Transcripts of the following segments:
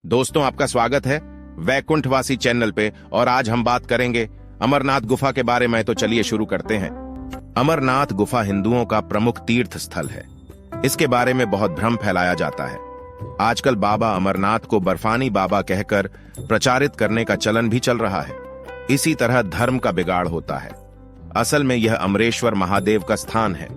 दोस्तों, आपका स्वागत है वैकुंठवासी चैनल पे। और आज हम बात करेंगे अमरनाथ गुफा के बारे में। तो चलिए शुरू करते हैं। अमरनाथ गुफा हिंदुओं का प्रमुख तीर्थ स्थल है। इसके बारे में बहुत भ्रम फैलाया जाता है। आजकल बाबा अमरनाथ को बर्फानी बाबा कहकर प्रचारित करने का चलन भी चल रहा है। इसी तरह धर्म का बिगाड़ होता है। असल में यह अमरेश्वर महादेव का स्थान है।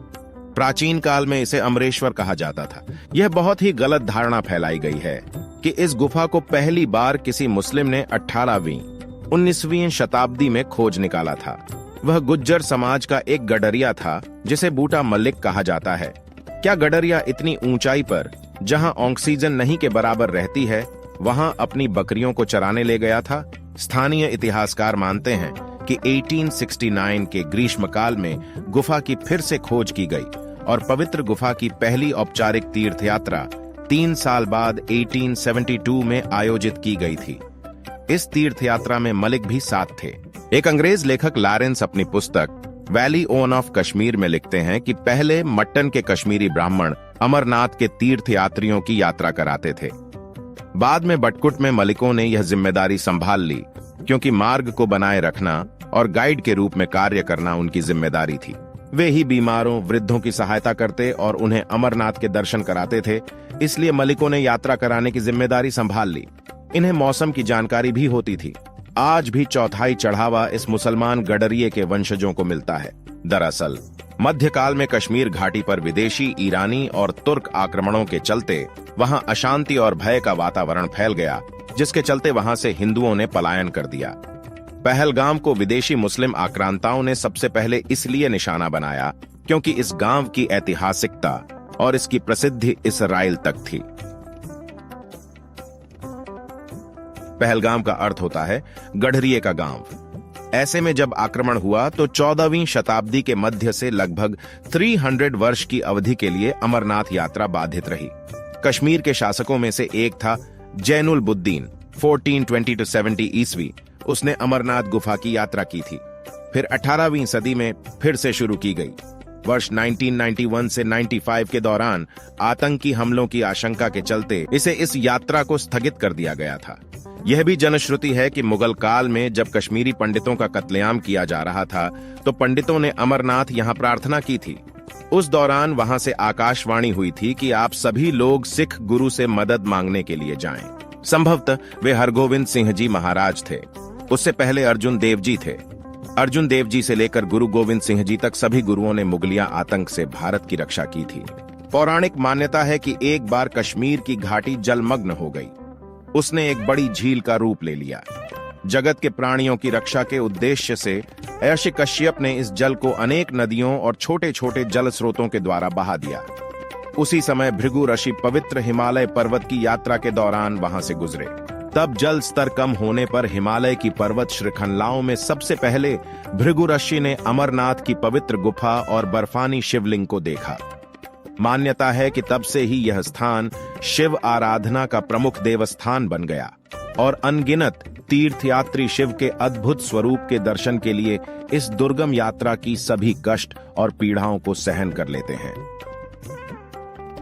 प्राचीन काल में इसे अमरेश्वर कहा जाता था। यह बहुत ही गलत धारणा फैलाई गई है कि इस गुफा को पहली बार किसी मुस्लिम ने 18वीं-19वीं शताब्दी में खोज निकाला था। वह गुज्जर समाज का एक गडरिया था जिसे बूटा मलिक कहा जाता है। क्या गडरिया इतनी ऊंचाई पर, जहां ऑक्सीजन नहीं के बराबर रहती है, वहां अपनी बकरियों को चराने ले गया था? स्थानीय इतिहासकार मानते हैं कि 1869 के ग्रीष्मकाल में गुफा की फिर से खोज की गई और पवित्र गुफा की पहली औपचारिक तीर्थ यात्रा 3 साल बाद 1872 में आयोजित की गई थी। इस तीर्थ यात्रा में मलिक भी साथ थे। एक अंग्रेज लेखक लॉरेंस अपनी पुस्तक वैली ओन ऑफ कश्मीर में लिखते हैं कि पहले मट्टन के कश्मीरी ब्राह्मण अमरनाथ के तीर्थ यात्रियों की यात्रा कराते थे। बाद में बटकुट में मलिकों ने यह जिम्मेदारी संभाल ली, क्योंकि मार्ग को बनाए रखना और गाइड के रूप में कार्य करना उनकी जिम्मेदारी थी। वे ही बीमारों, वृद्धों की सहायता करते और उन्हें अमरनाथ के दर्शन कराते थे। इसलिए मलिकों ने यात्रा कराने की जिम्मेदारी संभाल ली। इन्हें मौसम की जानकारी भी होती थी। आज भी चौथाई चढ़ावा इस मुसलमान गडरिये के वंशजों को मिलता है। दरअसल मध्यकाल में कश्मीर घाटी पर विदेशी, ईरानी और तुर्क आक्रमणों के चलते वहां अशांति और भय का वातावरण फैल गया, जिसके चलते वहां से हिंदुओं ने पलायन कर दिया। पहलगाम को विदेशी मुस्लिम आक्रांताओं ने सबसे पहले इसलिए निशाना बनाया क्योंकि इस गांव की ऐतिहासिकता और इसकी प्रसिद्धि इसराइल तक थी। पहलगाम का अर्थ होता है गढ़रिये का गांव। ऐसे में जब आक्रमण हुआ तो 14वीं शताब्दी के मध्य से लगभग 300 वर्ष की अवधि के लिए अमरनाथ यात्रा बाधित रही। कश्मीर के शासकों में से एक था जैनुलबुद्दीन। 1420-70 ईस्वी उसने अमरनाथ गुफा की यात्रा की थी। फिर 18वीं सदी में फिर से शुरू की गई। वर्ष 1991 से 95 के दौरान आतंकी हमलों की आशंका के चलते इसे इस यात्रा को स्थगित कर दिया गया था। यह भी जनश्रुति है कि मुगल काल में जब कश्मीरी पंडितों का कत्लेआम किया जा रहा था तो पंडितों ने अमरनाथ यहां प्रार्थना की थी। उस दौरान वहां से आकाशवाणी हुई थी कि आप सभी लोग सिख गुरु से मदद मांगने के लिए जाएं। संभवतः वे हरगोविंद सिंह जी महाराज थे। उससे पहले अर्जुन देव जी थे। अर्जुन देव जी से लेकर गुरु गोविंद सिंह जी तक सभी गुरुओं ने मुगलिया आतंक से भारत की रक्षा की थी। पौराणिक मान्यता है कि एक बार कश्मीर की घाटी जलमग्न हो गई। उसने एक बड़ी झील का रूप ले लिया। जगत के प्राणियों की रक्षा के उद्देश्य से ऋषि कश्यप ने इस जल को अनेक नदियों और छोटे छोटे जल स्रोतों के द्वारा बहा दिया। उसी समय भृगु ऋषि पवित्र हिमालय पर्वत की यात्रा के दौरान वहां से गुजरे। तब जल स्तर कम होने पर हिमालय की पर्वत श्रृंखलाओं में सबसे पहले भृगु ऋषि ने अमरनाथ की पवित्र गुफा और बर्फानी शिवलिंग को देखा। मान्यता है कि तब से ही यह स्थान शिव आराधना का प्रमुख देवस्थान बन गया और अनगिनत तीर्थयात्री शिव के अद्भुत स्वरूप के दर्शन के लिए इस दुर्गम यात्रा की सभी कष्ट और पीड़ाओं को सहन कर लेते हैं।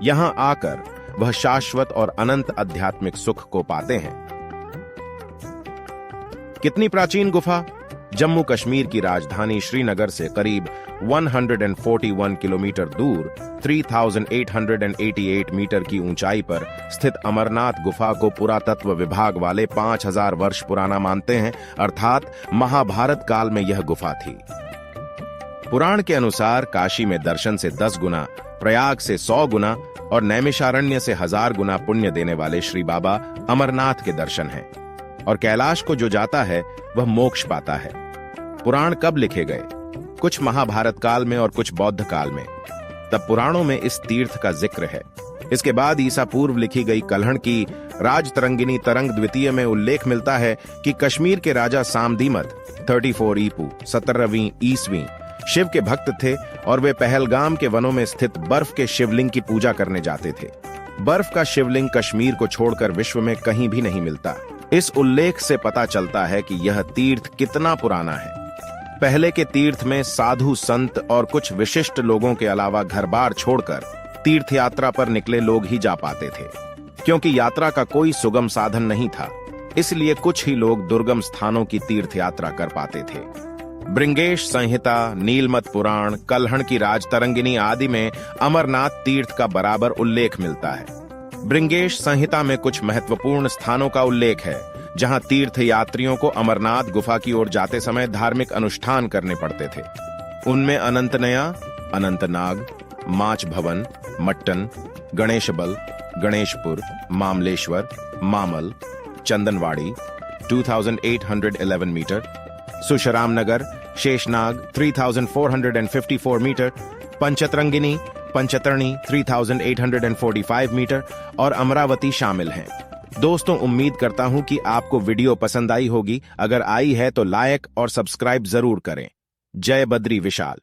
यहां आकर वह शाश्वत और अनंत आध्यात्मिक सुख को पाते हैं। कितनी प्राचीन गुफा? जम्मू कश्मीर की राजधानी श्रीनगर से करीब 141 किलोमीटर दूर 3888 मीटर की ऊंचाई पर स्थित अमरनाथ गुफा को पुरातत्व विभाग वाले 5000 वर्ष पुराना मानते हैं, अर्थात महाभारत काल में यह गुफा थी। पुराण के अनुसार काशी में दर्शन से 10 गुना, प्रयाग से 100 गुना और नैमिषारण्य से 1000 गुना पुण्य देने वाले श्री बाबा अमरनाथ के दर्शन हैं। और कैलाश को जो जाता है वह मोक्ष पाता है। पुराण कब लिखे गए? कुछ महाभारत काल में और कुछ बौद्ध काल में। तब पुराणों में इस तीर्थ का जिक्र है। इसके बाद ईसा पूर्व लिखी गई कल्हण की राजतरंगिनी तरंग द्वितीय में उल्लेख मिलता है कि कश्मीर के राजा सामदीमत 34 ईपू 17वीं ईस्वी शिव के भक्त थे और वे पहलगाम के वनों में स्थित बर्फ के शिवलिंग की पूजा करने जाते थे। बर्फ का शिवलिंग कश्मीर को छोड़कर विश्व में कहीं भी नहीं मिलता। इस उल्लेख से पता चलता है कि यह तीर्थ कितना पुराना है। पहले के तीर्थ में साधु संत और कुछ विशिष्ट लोगों के अलावा घर बार छोड़कर तीर्थ यात्रा पर निकले लोग ही जा पाते थे, क्योंकि यात्रा का कोई सुगम साधन नहीं था, इसलिए कुछ ही लोग दुर्गम स्थानों की तीर्थ यात्रा कर पाते थे। भृंगेश संहिता, नीलमत पुराण, कल्हण की राजतरंगिनी आदि में अमरनाथ तीर्थ का बराबर उल्लेख मिलता है। भृंगेश संहिता में कुछ महत्वपूर्ण स्थानों का उल्लेख है जहां तीर्थ यात्रियों को अमरनाथ गुफा की ओर जाते समय धार्मिक अनुष्ठान करने पड़ते थे। उनमें अनंतनया, अनंतनाग, माच भवन, mutton, गणेशबल, Ganeshpur, Mamleshwar, Mamal, Chandanwari 2811 metre, Sushramnagar, Sheshnag 3454 metre, Panchtarangini, Panchtarni 3845 metre और अमरावती शामिल हैं। दोस्तों, उम्मीद करता हूं कि आपको वीडियो पसंद आई होगी। अगर आई है तो लाइक और सब्सक्राइब जरूर करें। जय बद्री विशाल।